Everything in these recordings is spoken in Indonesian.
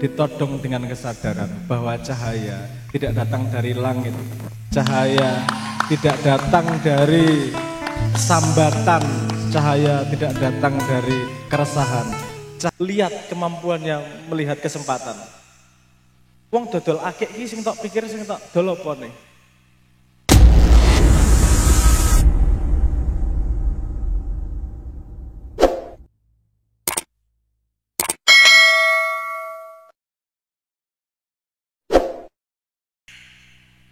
ditodong dengan kesadaran bahwa cahaya tidak datang dari langit, cahaya tidak datang dari sambatan, cahaya tidak datang dari keresahan. Lihat kemampuannya melihat kesempatan. Wong dodol akeh iki sing tok pikir sing tok dol apa nih?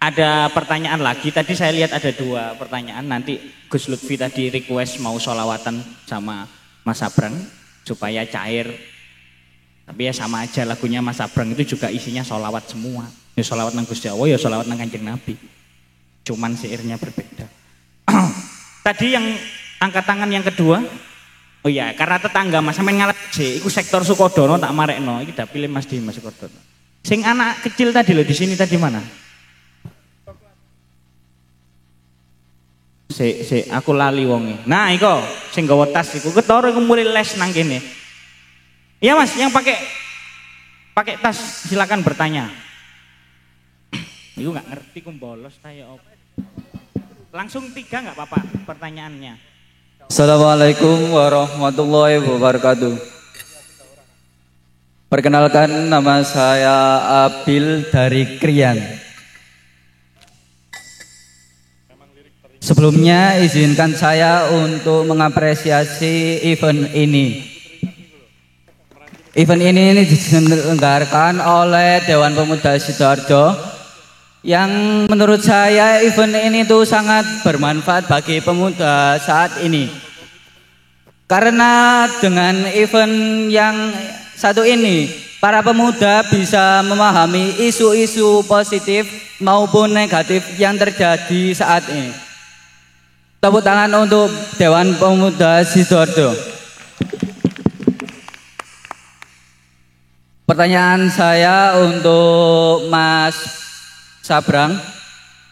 Ada pertanyaan lagi, tadi saya lihat ada 2 pertanyaan. Nanti Gus Lutfi tadi request mau sholawatan sama Mas Abrang supaya cair. Tapi ya sama aja, lagunya Mas Abrang itu juga isinya sholawat semua. Ya sholawat nang Gusti Allah, ya sholawat nang Kanjeng Nabi. Cuman syairnya berbeda. Tadi yang angkat tangan yang kedua, oh iya, karena tetangga Mas sampean ngalah sih, iku sektor Sukodono tak marekno, iki dapile Mas Dimas Sukodono. Sing anak kecil tadi loh di sini tadi mana? Aku lali wonge. Nah, iko sing nggawa tas iku ketara iku mulai les nang kene. Iya Mas, yang pakai tas silakan bertanya. Iku nggak ngerti ku bolos ta ya apa. Langsung 3 nggak apa-apa pertanyaannya. Assalamualaikum warahmatullahi wabarakatuh. Perkenalkan, nama saya Abil dari Krian. Sebelumnya izinkan saya untuk mengapresiasi event ini. Event ini diselenggarakan oleh Dewan Pemuda Sidoarjo, yang menurut saya event ini tuh sangat bermanfaat bagi pemuda saat ini. Karena dengan event yang satu ini, para pemuda bisa memahami isu-isu positif maupun negatif yang terjadi saat ini. Tepuk tangan untuk Dewan Pemuda Sidoarjo. Pertanyaan saya untuk Mas Sabrang,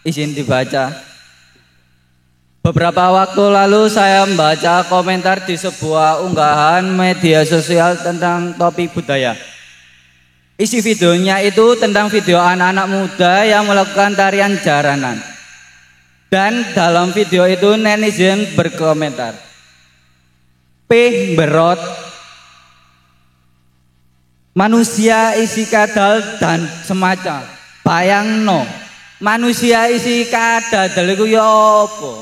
izin dibaca. Beberapa waktu lalu saya membaca komentar di sebuah unggahan media sosial tentang topik budaya. Isi videonya itu tentang video anak-anak muda yang melakukan tarian jaranan. Dan dalam video itu netizen berkomentar, berot, manusia isi kadal dan semacam. Bayangno, manusia isi kadal itu ya apa?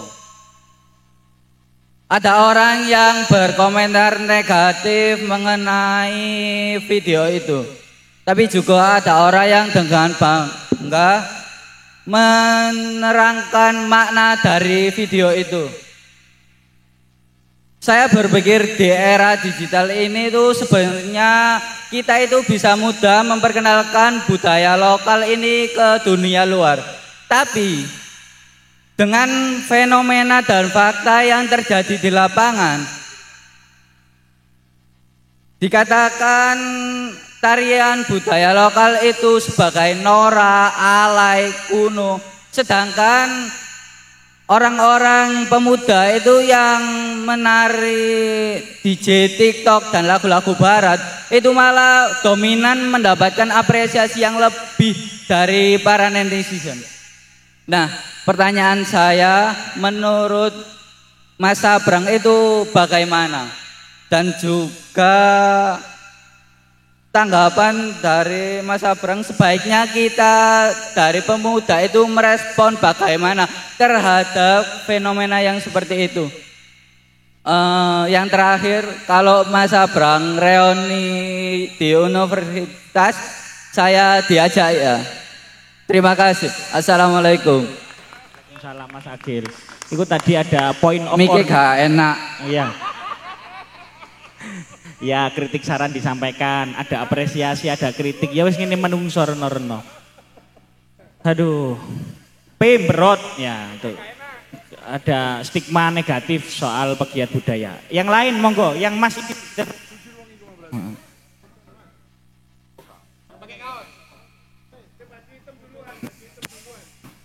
Ada orang yang berkomentar negatif mengenai video itu. Tapi juga ada orang yang dengan bangga menerangkan makna dari video itu. Saya berpikir di era digital ini tuh sebenarnya kita itu bisa mudah memperkenalkan budaya lokal ini ke dunia luar. Tapi dengan fenomena dan fakta yang terjadi di lapangan, dikatakan tarian budaya lokal itu sebagai norak, alay, kuno. Sedangkan orang-orang pemuda itu yang menari DJ TikTok dan lagu-lagu barat itu malah dominan mendapatkan apresiasi yang lebih dari para netizen. Nah, pertanyaan saya, menurut Mas Sabrang itu bagaimana? Dan juga tanggapan dari Mas Abrang, sebaiknya kita dari pemuda itu merespon bagaimana terhadap fenomena yang seperti itu. Yang terakhir, kalau Mas Abrang reuni di universitas, saya diajak ya. Terima kasih. Assalamualaikum. Salam Mas Agil. Itu tadi ada point of Mikir gak enak. Iya. Ya, kritik saran disampaikan, ada apresiasi, ada kritik. Ya wis ngene menungso reno-reno. Aduh. Berot ya, itu. Ada stigma negatif soal pegiat budaya. Yang lain monggo, yang Mas ini.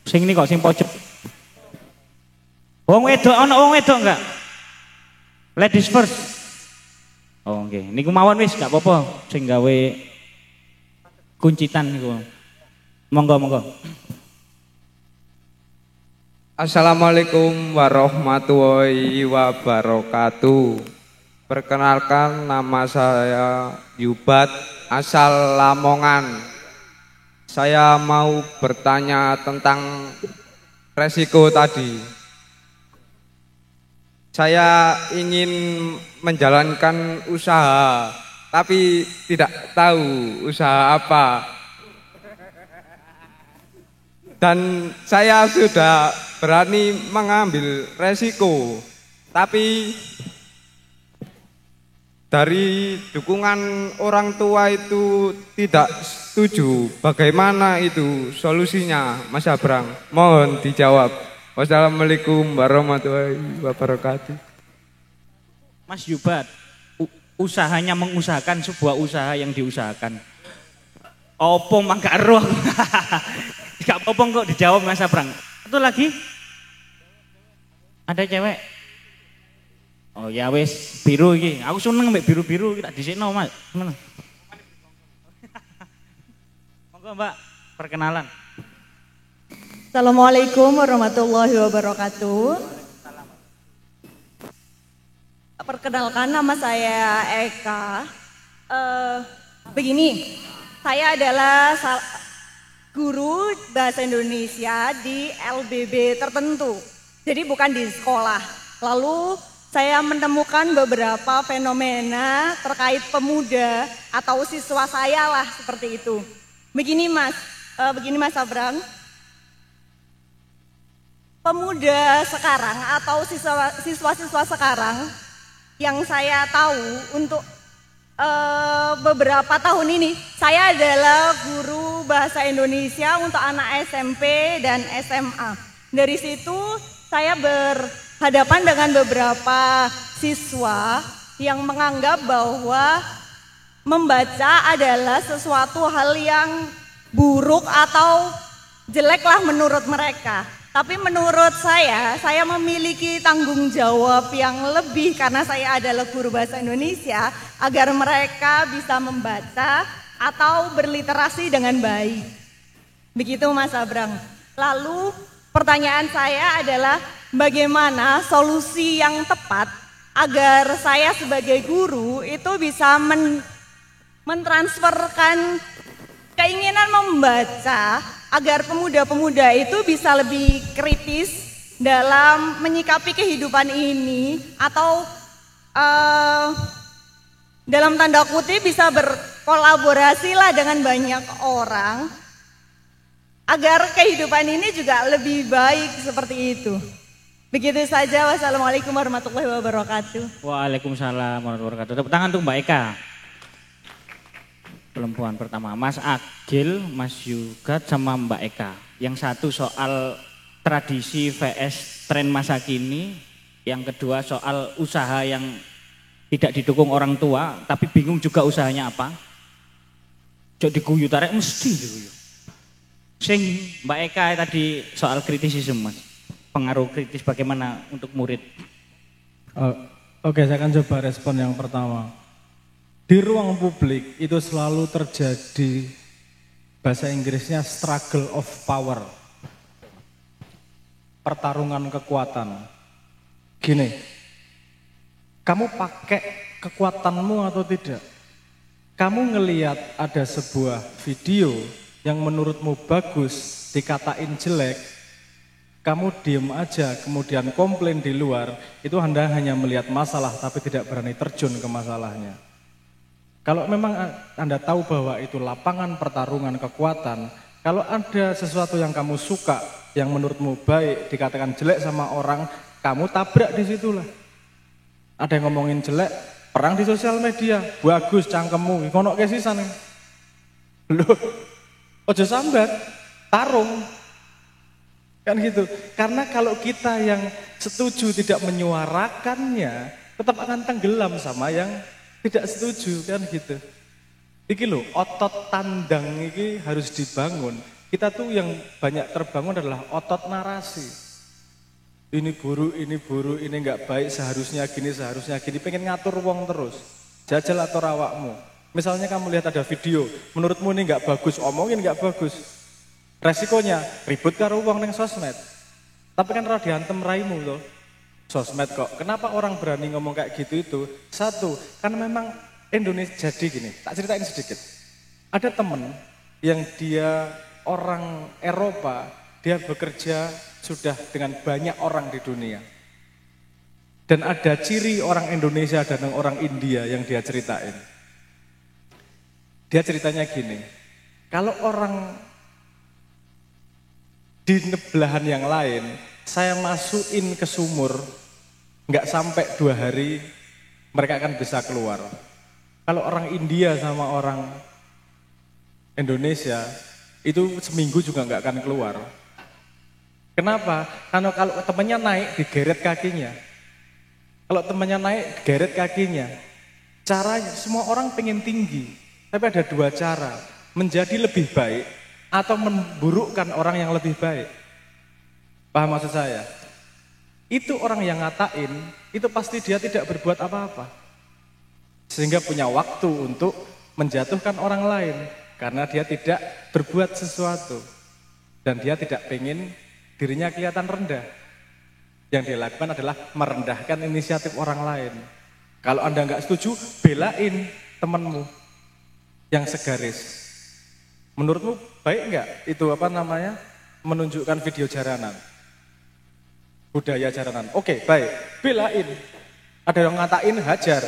Sing ini kok sing pojok. Wong wedok ana wong wedok enggak? Ladies first. Oh nggih, niku mawon wis gak apa-apa sing gawe kuncitan niku. Monggo monggo. Assalamualaikum warahmatullahi wabarakatuh. Perkenalkan, nama saya Yubat, asal Lamongan. Saya mau bertanya tentang resiko tadi. Saya ingin menjalankan usaha, tapi tidak tahu usaha apa. Dan saya sudah berani mengambil resiko, tapi dari dukungan orang tua itu tidak setuju. Bagaimana itu solusinya, Mas Abrang? Mohon dijawab. Wassalamualaikum warahmatullahi wabarakatuh. Mas Yubat, usahanya mengusahakan sebuah usaha yang diusahakan. Opo mangga roh. Gak apa-apa kok dijawab Mas Abrang. Itu lagi? Ada cewek? Oh ya wes biru iki. Aku seneng mbek biru-biru tak dhisikno, Mas. Seneng. Monggo Mbak, perkenalan. Assalamualaikum warahmatullahi wabarakatuh. Perkenalkan, nama saya Eka. Begini, saya adalah guru bahasa Indonesia di LBB tertentu. Jadi bukan di sekolah. Lalu saya menemukan beberapa fenomena terkait pemuda atau siswa saya lah seperti itu. Begini Mas Abrang. Pemuda sekarang atau siswa-siswa sekarang yang saya tahu untuk beberapa tahun ini, saya adalah guru bahasa Indonesia untuk anak SMP dan SMA. Dari situ saya berhadapan dengan beberapa siswa yang menganggap bahwa membaca adalah sesuatu hal yang buruk atau jelek lah menurut mereka. Tapi menurut saya memiliki tanggung jawab yang lebih karena saya adalah guru bahasa Indonesia agar mereka bisa membaca atau berliterasi dengan baik. Begitu Mas Abrang. Lalu pertanyaan saya adalah bagaimana solusi yang tepat agar saya sebagai guru itu bisa mentransferkan keinginan membaca agar pemuda-pemuda itu bisa lebih kritis dalam menyikapi kehidupan ini atau dalam tanda kutip bisa berkolaborasi lah dengan banyak orang agar kehidupan ini juga lebih baik seperti itu. Begitu saja. Wassalamualaikum warahmatullahi wabarakatuh. Waalaikumsalam warahmatullahi wabarakatuh. Tepuk tangan untuk Mbak Eka. Perempuan pertama, Mas Agil, Mas Yugat sama Mbak Eka. Yang satu soal tradisi vs tren masa kini. Yang kedua soal usaha yang tidak didukung orang tua, tapi bingung juga usahanya apa. Cok diguyu tarik mesti diguyu. Sing Mbak Eka tadi soal kritisisme, Mas. Pengaruh kritis bagaimana untuk murid? Oke, saya akan coba respon yang pertama. Di ruang publik itu selalu terjadi bahasa Inggrisnya struggle of power. Pertarungan kekuatan. Gini, kamu pakai kekuatanmu atau tidak? Kamu ngelihat ada sebuah video yang menurutmu bagus, dikatain jelek, kamu diem aja, kemudian komplain di luar, itu Anda hanya melihat masalah tapi tidak berani terjun ke masalahnya. Kalau memang Anda tahu bahwa itu lapangan pertarungan kekuatan, kalau ada sesuatu yang kamu suka, yang menurutmu baik, dikatakan jelek sama orang, kamu tabrak di situlah. Ada yang ngomongin jelek, perang di sosial media, bagus cangkemmu, kono kesisan. Loh, ojo sambat, tarung. Kan gitu. Karena kalau kita yang setuju tidak menyuarakannya, tetap akan tenggelam sama yang tidak setuju, kan gitu. Iki loh, otot tandang ini harus dibangun. Kita tuh yang banyak terbangun adalah otot narasi. Ini buruk, ini enggak baik, seharusnya gini, pengen ngatur wong terus. Jajal atur awakmu. Misalnya kamu lihat ada video, menurutmu ini nggak bagus, omongin nggak bagus. Resikonya ribut karo wong ning sosmed. Tapi kan ora diantem raimu loh. Sosmed kok. Kenapa orang berani ngomong kayak gitu itu? Satu, karena memang Indonesia jadi gini. Tak ceritain sedikit. Ada temen yang dia orang Eropa, dia bekerja sudah dengan banyak orang di dunia. Dan ada ciri orang Indonesia dan orang India yang dia ceritain. Dia ceritanya gini, kalau orang di belahan yang lain, saya masukin ke sumur, nggak sampai 2 hari, mereka akan bisa keluar. Kalau orang India sama orang Indonesia, itu seminggu juga nggak akan keluar. Kenapa? Karena kalau temannya naik, digeret kakinya. Kalau temannya naik, digeret kakinya. Caranya, semua orang pengen tinggi, tapi ada 2 cara, menjadi lebih baik, atau memburukkan orang yang lebih baik. Paham maksud saya? Itu orang yang ngatain, itu pasti dia tidak berbuat apa-apa. Sehingga punya waktu untuk menjatuhkan orang lain. Karena dia tidak berbuat sesuatu. Dan dia tidak pengen dirinya kelihatan rendah. Yang dia lakukan adalah merendahkan inisiatif orang lain. Kalau Anda nggak setuju, belain temanmu yang segaris. Menurutmu baik nggak itu menunjukkan video jaranan, budaya jaranan? Oke, baik, belain. Ada yang ngatain, hajar.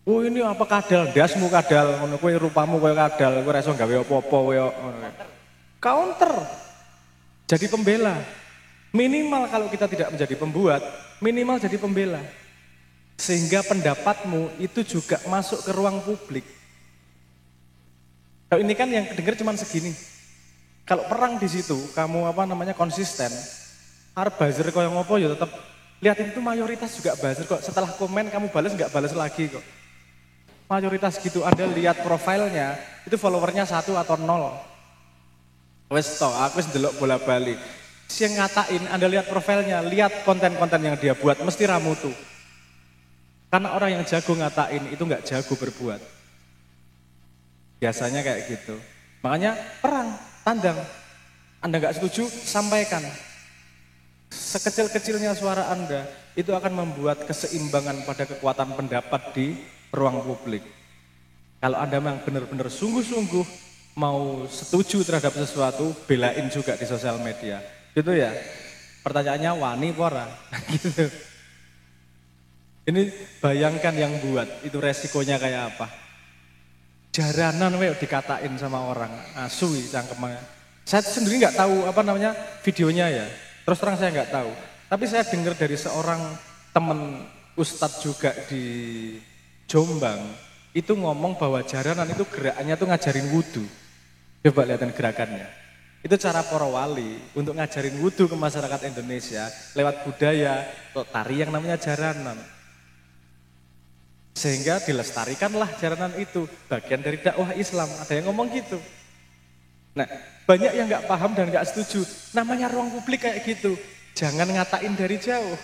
Oh ini apa kadal, dasmu kadal, kowe rupamu kowe kadal, kowe ra iso gawe apa-apa kowe. Counter. Jadi pembela. Minimal kalau kita tidak menjadi pembuat, minimal jadi pembela. Sehingga pendapatmu itu juga masuk ke ruang publik. Kalau ini kan yang dengar cuma segini. Kalau perang di situ, kamu konsisten, arep buzzer koyo ngopo ya tetap lihatin itu mayoritas juga buzzer kok. Setelah komen kamu balas nggak balas lagi kok. Mayoritas gitu. Anda lihat profilnya, itu followernya 1 atau 0. Wes toh, aku wis ndelok bola-bali. Si yang ngatain, Anda lihat profilnya, lihat konten-konten yang dia buat, mesti ramutu. Karena orang yang jago ngatain itu nggak jago berbuat. Biasanya kayak gitu. Makanya perang, tandang. Anda nggak setuju, sampaikan. Sekecil-kecilnya suara Anda, itu akan membuat keseimbangan pada kekuatan pendapat di ruang publik. Kalau Anda memang benar-benar sungguh-sungguh mau setuju terhadap sesuatu, belain juga di sosial media. Gitu ya. Pertanyaannya wani pora. Gitu. Ini bayangkan yang buat, itu resikonya kayak apa. Jaranan dikatain sama orang, asui cangkemnya. Saya sendiri nggak tahu videonya ya. Terus terang saya nggak tahu. Tapi saya dengar dari seorang teman ustadz juga di Jombang, itu ngomong bahwa jaranan itu gerakannya tuh ngajarin wudhu. Coba lihatin gerakannya. Itu cara para wali untuk ngajarin wudhu ke masyarakat Indonesia lewat budaya atau tari yang namanya jaranan. Sehingga dilestarikanlah jaranan itu, bagian dari dakwah Islam. Ada yang ngomong gitu. Nah, banyak yang nggak paham dan nggak setuju. Namanya ruang publik kayak gitu. Jangan ngatain dari jauh.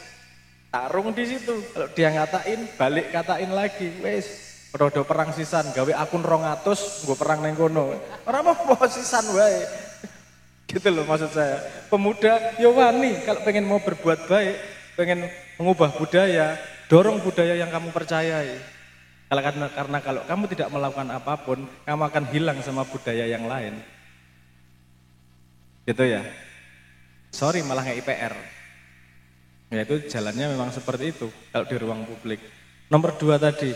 Tarung di situ. Kalau dia ngatain, balik katain lagi. Wes, rodo perang sisan, gawe akun 200, gue perang neng kono. Orang mau sisan wae. Gitu loh maksud saya. Pemuda, ya wani kalau pengen mau berbuat baik, pengen mengubah budaya, dorong budaya yang kamu percayai. Karena kalau kamu tidak melakukan apapun, kamu akan hilang sama budaya yang lain. Gitu ya. Sorry malah nggak IPR. Ya itu jalannya memang seperti itu kalau di ruang publik. Nomor 2 tadi,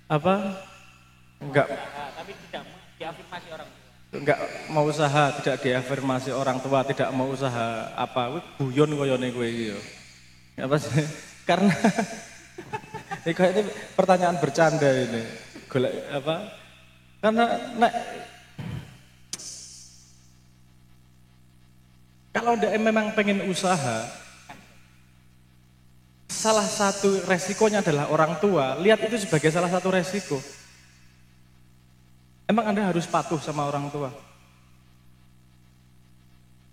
enggak, tapi tidak diafirmasi orang tua. Enggak mau usaha, tidak diafirmasi orang tua, tidak mau usaha guyon koyone kowe iki yo. Apa sih? Karena ini pertanyaan bercanda ini. Karena kalau Anda memang pengen usaha, salah satu resikonya adalah orang tua, lihat itu sebagai salah satu resiko. Emang Anda harus patuh sama orang tua?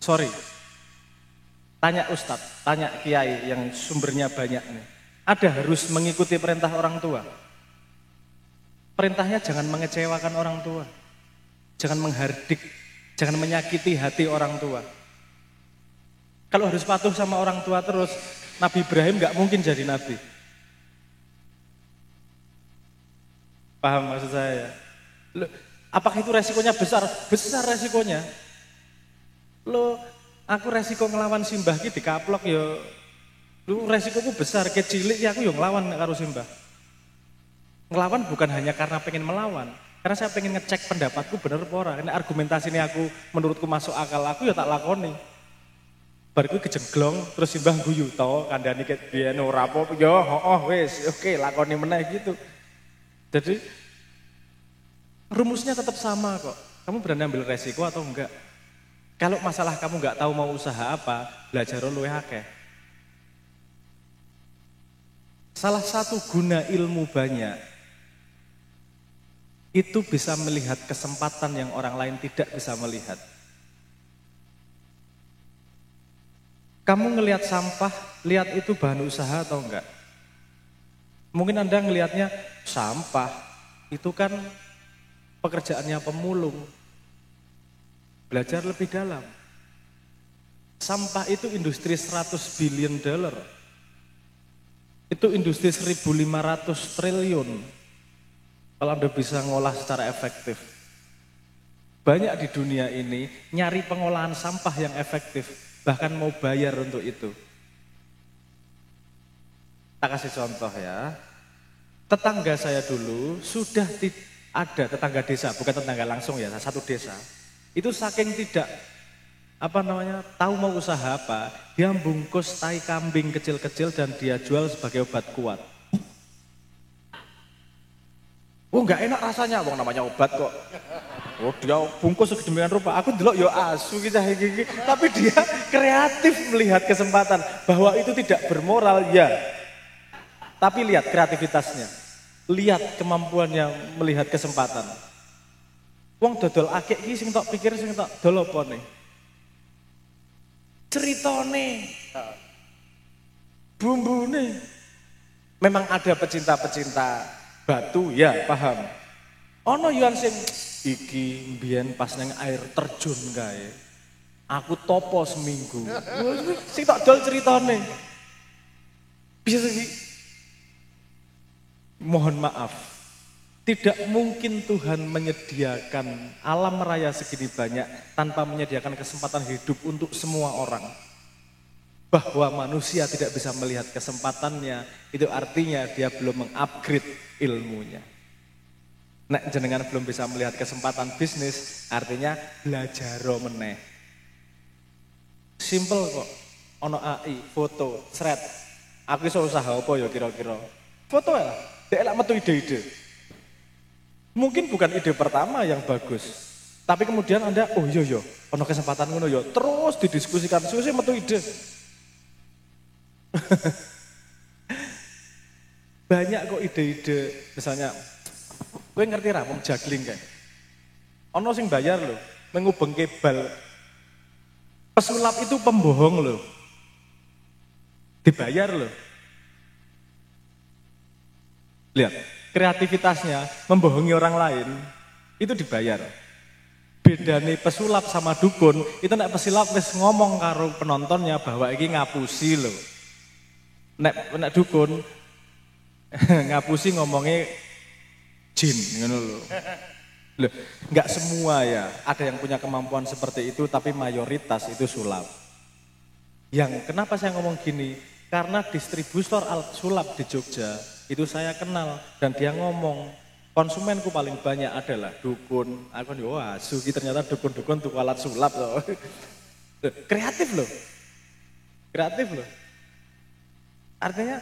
Sorry. Tanya ustadz, tanya kiai yang sumbernya banyak nih. Ada harus mengikuti perintah orang tua? Perintahnya jangan mengecewakan orang tua. Jangan menghardik, jangan menyakiti hati orang tua. Kalau harus patuh sama orang tua terus, Nabi Ibrahim nggak mungkin jadi nabi. Paham maksud saya? Loh, apakah itu resikonya besar? Besar resikonya. Lo, aku resiko ngelawan simbah gitu dikaplok ya. Lu resikoku besar, kecilik ya aku yang ngelawan karo simbah. Ngelawan bukan hanya karena pengen melawan, karena saya pengen ngecek pendapatku bener apa ora. Karena argumentasi ini aku menurutku masuk akal, aku ya tak lakoni. Bariku kejeglong terus simbah guyu to kandhani ket biyen ora apa ya wis oke lakoni meneh gitu. Jadi rumusnya tetap sama kok. Kamu berani ambil resiko atau enggak? Kalau masalah kamu enggak tahu mau usaha apa, belajar luwih akeh. Salah satu guna ilmu banyak itu bisa melihat kesempatan yang orang lain tidak bisa melihat. Kamu ngelihat sampah, lihat itu bahan usaha atau enggak? Mungkin Anda ngelihatnya sampah, itu kan pekerjaannya pemulung. Belajar lebih dalam. Sampah itu industri 100 billion dollar. Itu industri 1.500 triliun. Kalau Anda bisa ngolah secara efektif. Banyak di dunia ini nyari pengolahan sampah yang efektif. Bahkan mau bayar untuk itu. Tak kasih contoh ya. Tetangga saya dulu sudah ada tetangga desa, bukan tetangga langsung ya, satu desa. Itu saking tidak tahu mau usaha apa, dia bungkus tai kambing kecil-kecil dan dia jual sebagai obat kuat. Oh enggak enak rasanya, wong namanya obat kok. Oh dia bungkus sedemikian rupa, aku delok yo asu gitu, tapi dia kreatif melihat kesempatan bahwa itu tidak bermoral ya. Tapi lihat kreativitasnya, lihat kemampuannya melihat kesempatan. Wong dodol akeh iki sing tok pikir sing tok dol apa nih? Ceritane, bumbune. Memang ada pecinta-pecinta batu ya paham. Ono yang sing iki mbiyen pas nang air terjun kae. Aku topo seminggu. Sing tok dol ceritane. Bisa sih. Mohon maaf, tidak mungkin Tuhan menyediakan alam raya segini banyak tanpa menyediakan kesempatan hidup untuk semua orang. Bahwa manusia tidak bisa melihat kesempatannya, itu artinya dia belum mengupgrade ilmunya. Nek jenengan belum bisa melihat kesempatan bisnis, artinya belajar meneh. Simple kok, ono AI, foto, thread. Aku iso usaha apa ya kira-kira? Foto ya. Dia elak metu ide-ide. Mungkin bukan ide pertama yang bagus. Tapi kemudian Anda, oh iya, ono kesempatan ngono ya. Terus didiskusikan, suwe metu ide. Banyak kok ide-ide, misalnya, kowe ngerti ra wong juggling kae. Ono sing bayar lho, mengubengke bal. Pesulap itu pembohong lho. Dibayar lho. Lihat, kreativitasnya membohongi orang lain itu dibayar. Beda nih pesulap sama dukun, itu nek pesulap wis ngomong karo penontonnya bahwa ini ngapusi loh. Nek dukun ngapusi ngomongnya jin ngono loh. Loh, enggak semua ya, ada yang punya kemampuan seperti itu tapi mayoritas itu sulap. Yang kenapa saya ngomong gini? Karena distributor alat sulap di Jogja itu saya kenal dan dia ngomong konsumenku paling banyak adalah dukun. Aku nih wah sugi ternyata dukun-dukun tuh alat sulap loh. Kreatif loh. Kreatif loh. Artinya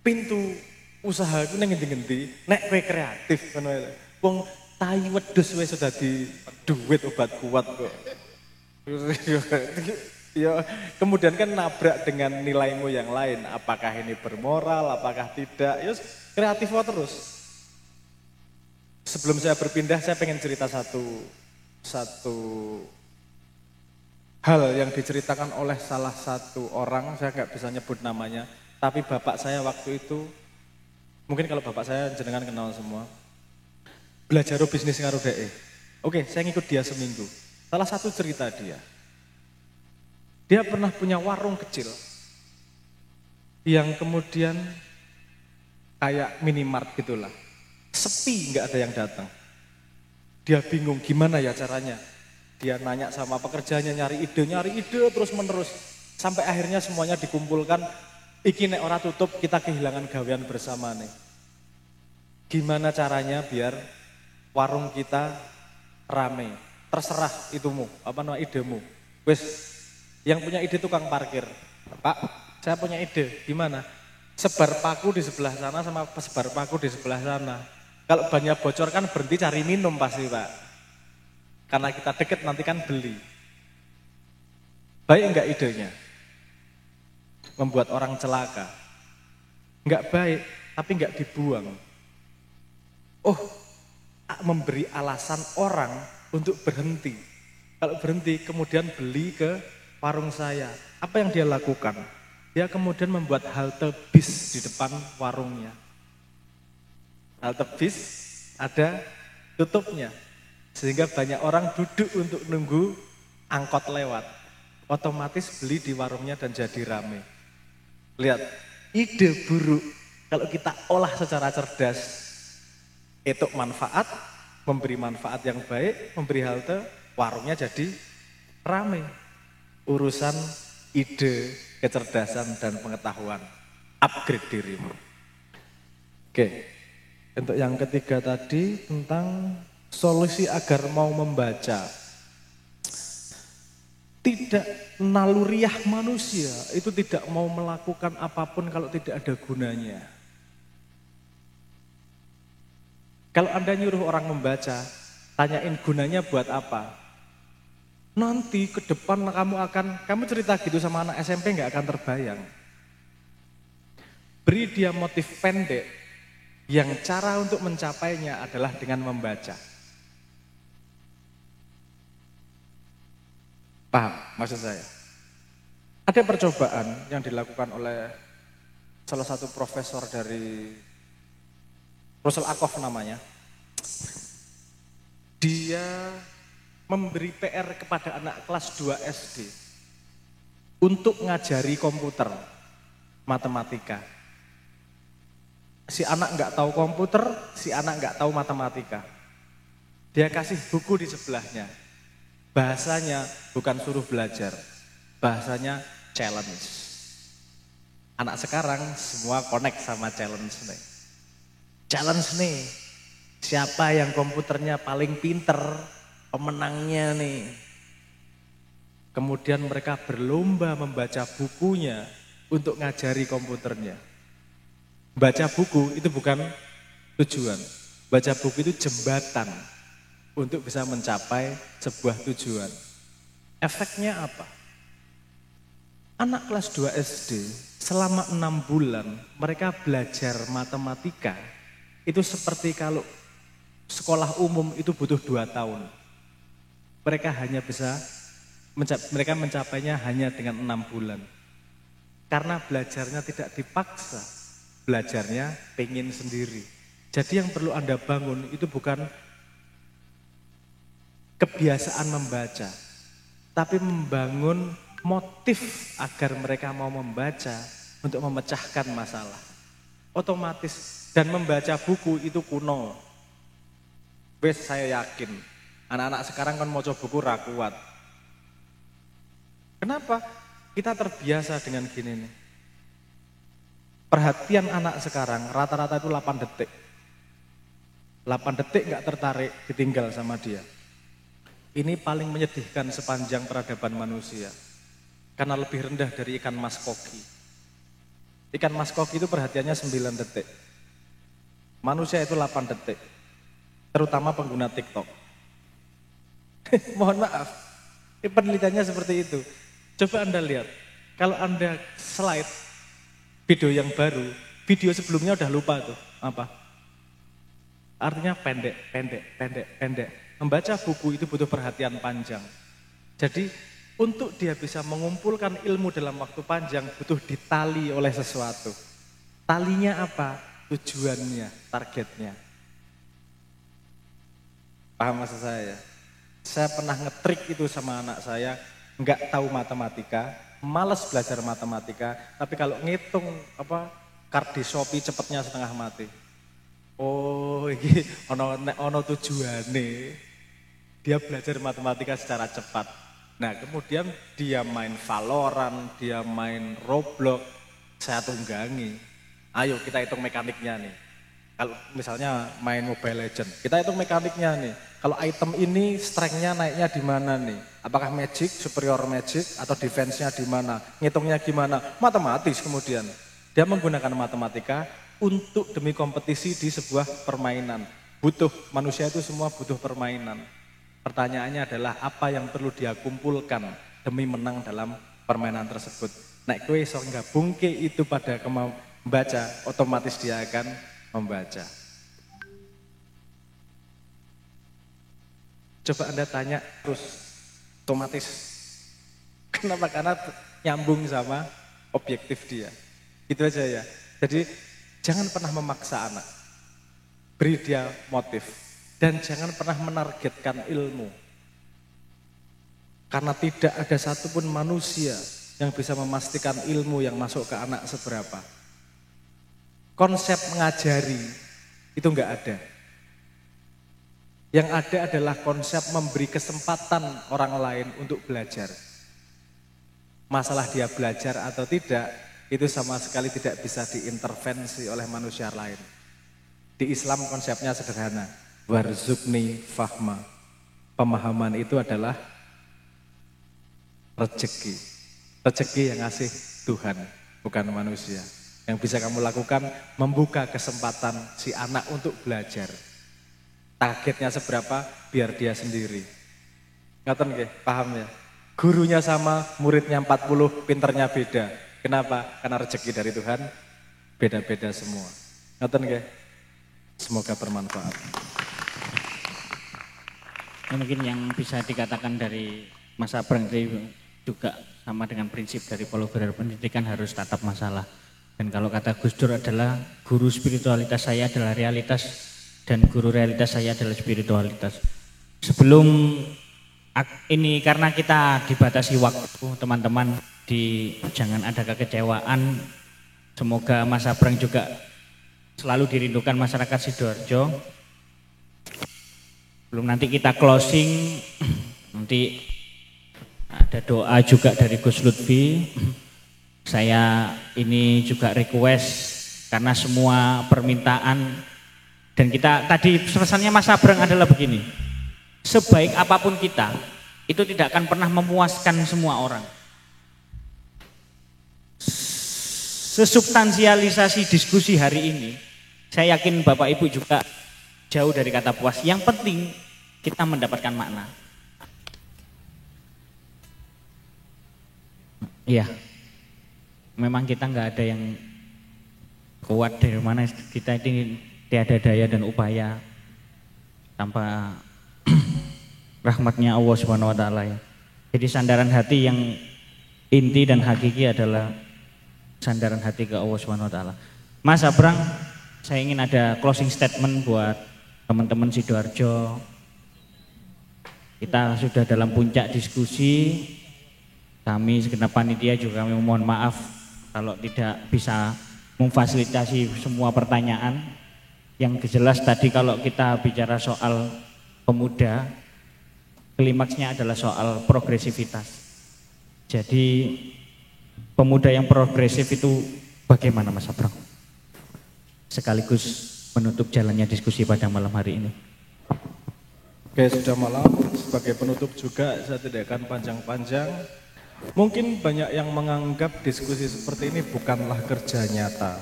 pintu usaha itu neng ngendi-ngendi nek kowe kreatif ngono lho. Wong tai wedhus wis sudah di duit obat kuat kok. Ya, kemudian kan nabrak dengan nilaimu yang lain. Apakah ini bermoral, apakah tidak? Ya, kreatif terus. Sebelum saya berpindah, saya pengen cerita satu hal yang diceritakan oleh salah satu orang. Saya nggak bisa nyebut namanya. Tapi bapak saya waktu itu, mungkin kalau bapak saya jenengan kenal semua. belajar bisnis karo dhek. Oke, saya ngikut dia seminggu. Salah satu cerita dia. Dia pernah punya warung kecil yang kemudian kayak minimart gitulah. Sepi, nggak ada yang datang. Dia bingung gimana ya caranya. Dia nanya sama pekerjanya, nyari ide terus menerus. Sampai akhirnya semuanya dikumpulkan. Iki nek ora tutup kita kehilangan gawean bersama nih. Gimana caranya biar warung kita rame? Terserah itumu, idemu. Wes, yang punya ide tukang parkir. Pak, saya punya ide, gimana? Sebar paku di sebelah sana sama sebar paku di sebelah sana. Kalau banyak bocor kan berhenti cari minum pasti Pak. Karena kita deket nanti kan beli. Baik enggak idenya? Membuat orang celaka. Enggak baik, tapi enggak dibuang. Oh, memberi alasan orang untuk berhenti. Kalau berhenti kemudian beli ke warung saya. Apa yang dia lakukan? Dia kemudian membuat halte bis di depan warungnya. Halte bis ada tutupnya. Sehingga banyak orang duduk untuk nunggu angkot lewat. Otomatis beli di warungnya dan jadi rame. Lihat, ide buruk kalau kita olah secara cerdas, itu manfaat, memberi manfaat yang baik, memberi halte, warungnya jadi rame. Urusan ide, kecerdasan, dan pengetahuan. Upgrade dirimu. Oke, untuk yang ketiga tadi tentang solusi agar mau membaca. Tidak naluriah manusia, itu tidak mau melakukan apapun kalau tidak ada gunanya. Kalau Anda nyuruh orang membaca, tanyain gunanya buat apa. Nanti ke depan kamu cerita gitu sama anak SMP nggak akan terbayang. Beri dia motif pendek yang cara untuk mencapainya adalah dengan membaca. Paham maksud saya? Ada percobaan yang dilakukan oleh salah satu profesor dari Russell Ackoff namanya. Dia memberi PR kepada anak kelas 2 SD untuk ngajari komputer, matematika. Si anak nggak tahu komputer, si anak nggak tahu matematika. Dia kasih buku di sebelahnya. Bahasanya bukan suruh belajar, bahasanya challenge. Anak sekarang semua connect sama challenge nih. Challenge nih, siapa yang komputernya paling pinter, pemenangnya nih. Kemudian mereka berlomba membaca bukunya untuk ngajari komputernya. Baca buku itu bukan tujuan, baca buku itu jembatan untuk bisa mencapai sebuah tujuan. Efeknya apa? Anak kelas 2 SD selama 6 bulan mereka belajar matematika. Itu seperti kalau sekolah umum itu butuh 2 tahun. Mereka mencapainya hanya dengan 6 bulan. Karena belajarnya tidak dipaksa, belajarnya pengen sendiri. Jadi yang perlu Anda bangun itu bukan kebiasaan membaca, tapi membangun motif agar mereka mau membaca untuk memecahkan masalah. Otomatis, dan membaca buku itu kuno. Wes saya yakin, anak-anak sekarang kan mau coba buku ra kuat. Kenapa? Kita terbiasa dengan gini nih. Perhatian anak sekarang rata-rata itu 8 detik. 8 detik gak tertarik, ditinggal sama dia. Ini paling menyedihkan sepanjang peradaban manusia. Karena lebih rendah dari ikan mas koki. Ikan mas koki itu perhatiannya 9 detik. Manusia itu 8 detik. Terutama pengguna TikTok. Mohon maaf, penelitiannya seperti itu. Coba Anda lihat, kalau Anda slide video yang baru, video sebelumnya udah lupa tuh, apa? Artinya pendek. Membaca buku itu butuh perhatian panjang. Jadi untuk dia bisa mengumpulkan ilmu dalam waktu panjang butuh ditali oleh sesuatu. Talinya apa? Tujuannya, targetnya. Paham maksud saya ya? Saya pernah ngetrik itu sama anak saya, nggak tahu matematika, males belajar matematika, tapi kalau ngitung card di Shopee cepetnya setengah mati. Oh, ini ono tujuane. Dia belajar matematika secara cepat. Nah, kemudian dia main Valorant, dia main Roblox, saya tunggangi. Ayo kita hitung mekaniknya nih. Kalau misalnya main Mobile Legend, kita hitung mekaniknya nih. Kalau item ini strength-nya naiknya di mana nih? Apakah magic, superior magic, atau defense-nya di mana? Ngitungnya gimana? Matematis kemudian. Dia menggunakan matematika untuk demi kompetisi di sebuah permainan. Manusia itu semua butuh permainan. Pertanyaannya adalah apa yang perlu dia kumpulkan demi menang dalam permainan tersebut. Nek kowe iso gabungke itu pada membaca, otomatis dia akan membaca. Coba Anda tanya terus, otomatis. Kenapa? Karena nyambung sama objektif dia. Itu aja ya. Jadi jangan pernah memaksa anak. Beri dia motif. Dan jangan pernah menargetkan ilmu. Karena tidak ada satupun manusia yang bisa memastikan ilmu yang masuk ke anak seberapa. Konsep mengajari itu enggak ada. Yang ada adalah konsep memberi kesempatan orang lain untuk belajar. Masalah dia belajar atau tidak, itu sama sekali tidak bisa diintervensi oleh manusia lain. Di Islam konsepnya sederhana, warzukni fahma. Pemahaman itu adalah rezeki. Rezeki yang ngasih Tuhan, bukan manusia. Yang bisa kamu lakukan, membuka kesempatan si anak untuk belajar. Targetnya seberapa, biar dia sendiri. Ngaten nggih, paham ya? Gurunya sama, muridnya 40, pinternya beda. Kenapa? Karena rezeki dari Tuhan beda-beda semua. Ngaten nggih? Semoga bermanfaat. Mungkin yang bisa dikatakan dari Mas Abrang juga sama dengan prinsip dari Polo Gerar Pendidikan harus tatap masalah. Dan kalau kata Gus Dur adalah guru spiritualitas saya adalah realitas dan guru realitas saya adalah spiritualitas. Sebelum ini karena kita dibatasi waktu teman-teman, jangan ada kekecewaan. Semoga Mas Abrang juga selalu dirindukan masyarakat Sidoarjo. Belum nanti kita closing, nanti ada doa juga dari Gus Lutfi. Saya ini juga request karena semua permintaan dan kita tadi pesannya Mas Abrang adalah begini. Sebaik apapun kita, itu tidak akan pernah memuaskan semua orang. Sesubstansialisasi diskusi hari ini, saya yakin Bapak Ibu juga jauh dari kata puas. Yang penting kita mendapatkan makna. Iya. Memang kita nggak ada yang kuat dari mana kita ini tiada daya dan upaya tanpa rahmatnya Allah Subhanahu wa taala ya. Jadi sandaran hati yang inti dan hakiki adalah sandaran hati ke Allah Subhanahu wa taala. Mas Abrang, saya ingin ada closing statement buat teman-teman Sidoarjo. Kita sudah dalam puncak diskusi. Kami segenap panitia juga kami mohon maaf kalau tidak bisa memfasilitasi semua pertanyaan. Yang jelas tadi kalau kita bicara soal pemuda, klimaksnya adalah soal progresivitas. Jadi pemuda yang progresif itu bagaimana Mas Abrang? Sekaligus menutup jalannya diskusi pada malam hari ini. Oke, sudah malam. Sebagai penutup juga saya tidak akan panjang-panjang. Mungkin banyak yang menganggap diskusi seperti ini bukanlah kerja nyata.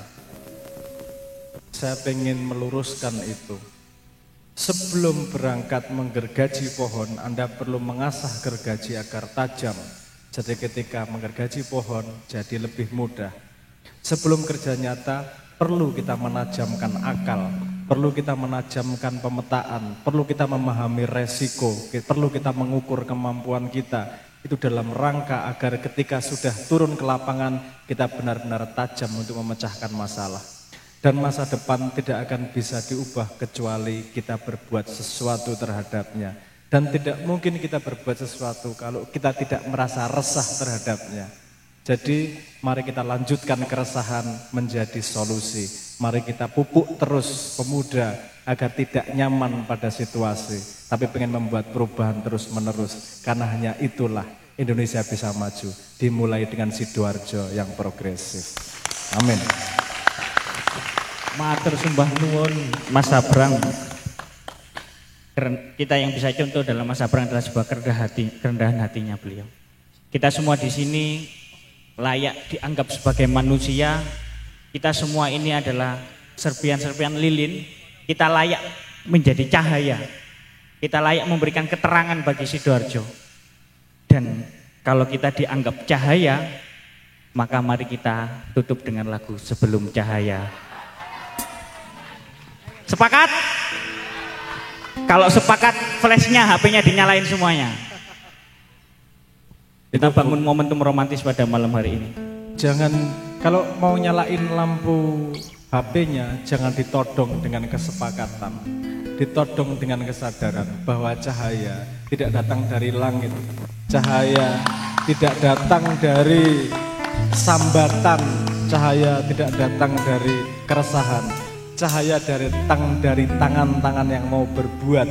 Saya ingin meluruskan itu. Sebelum berangkat menggergaji pohon, Anda perlu mengasah gergaji agar tajam. Jadi ketika menggergaji pohon jadi lebih mudah. Sebelum kerja nyata, perlu kita menajamkan akal, perlu kita menajamkan pemetaan, perlu kita memahami resiko, perlu kita mengukur kemampuan kita. Itu dalam rangka agar ketika sudah turun ke lapangan kita benar-benar tajam untuk memecahkan masalah. Dan masa depan tidak akan bisa diubah kecuali kita berbuat sesuatu terhadapnya. Dan tidak mungkin kita berbuat sesuatu kalau kita tidak merasa resah terhadapnya. Jadi mari kita lanjutkan keresahan menjadi solusi. Mari kita pupuk terus pemuda agar tidak nyaman pada situasi, tapi pengen membuat perubahan terus menerus. Karena hanya itulah Indonesia bisa maju, dimulai dengan Sidoarjo yang progresif. Amin. Matur sembah nuwun Mas Sabrang. Kita yang bisa contoh dalam Mas Sabrang adalah sebuah kerendahan hatinya beliau. Kita semua di sini layak dianggap sebagai manusia. Kita semua ini adalah serpian-serpian lilin. Kita layak menjadi cahaya. Kita layak memberikan keterangan bagi Sidoarjo. Dan kalau kita dianggap cahaya, maka mari kita tutup dengan lagu Sebelum Cahaya. Sepakat? Kalau sepakat, flashnya, HP-nya dinyalain semuanya. Kita bangun momentum romantis pada malam hari ini. Jangan, kalau mau nyalain lampu HP-nya, jangan ditodong dengan kesepakatan. Ditodong dengan kesadaran bahwa cahaya tidak datang dari langit. Cahaya tidak datang dari sambatan. Cahaya tidak datang dari keresahan. Cahaya datang dari tangan-tangan yang mau berbuat.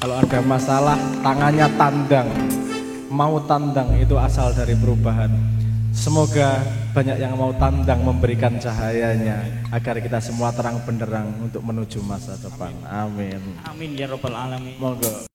Kalau ada masalah, tangannya tandang. Mau tandang itu asal dari perubahan. Semoga banyak yang mau tandang memberikan cahayanya agar kita semua terang benderang untuk menuju masa depan. Amin. Amin ya robbal alamin. Monggo.